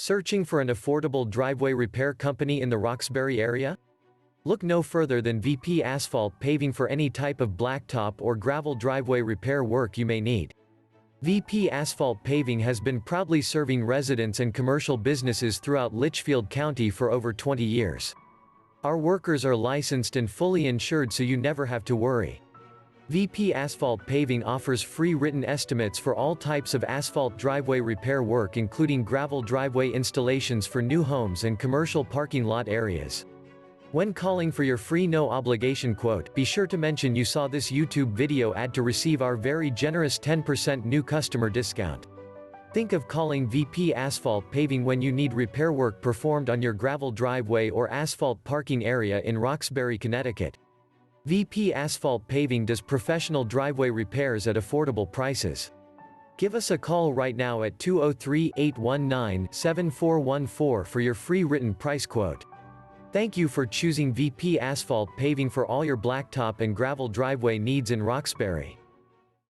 Searching for an affordable driveway repair company in the Roxbury area? Look no further than VP Asphalt Paving for any type of blacktop or gravel driveway repair work you may need. VP Asphalt Paving has been proudly serving residents and commercial businesses throughout Litchfield County for over 20 years. Our workers are licensed and fully insured, so you never have to worry. VP Asphalt Paving offers free written estimates for all types of asphalt driveway repair work, including gravel driveway installations for new homes and commercial parking lot areas. When calling for your free no-obligation quote, be sure to mention you saw this YouTube video ad to receive our very generous 10% new customer discount. Think of calling VP Asphalt Paving when you need repair work performed on your gravel driveway or asphalt parking area in Roxbury, Connecticut. VP Asphalt Paving does professional driveway repairs at affordable prices. Give us a call right now at 203-819-7414 for your free written price quote. Thank you for choosing VP Asphalt Paving for all your blacktop and gravel driveway needs in Roxbury.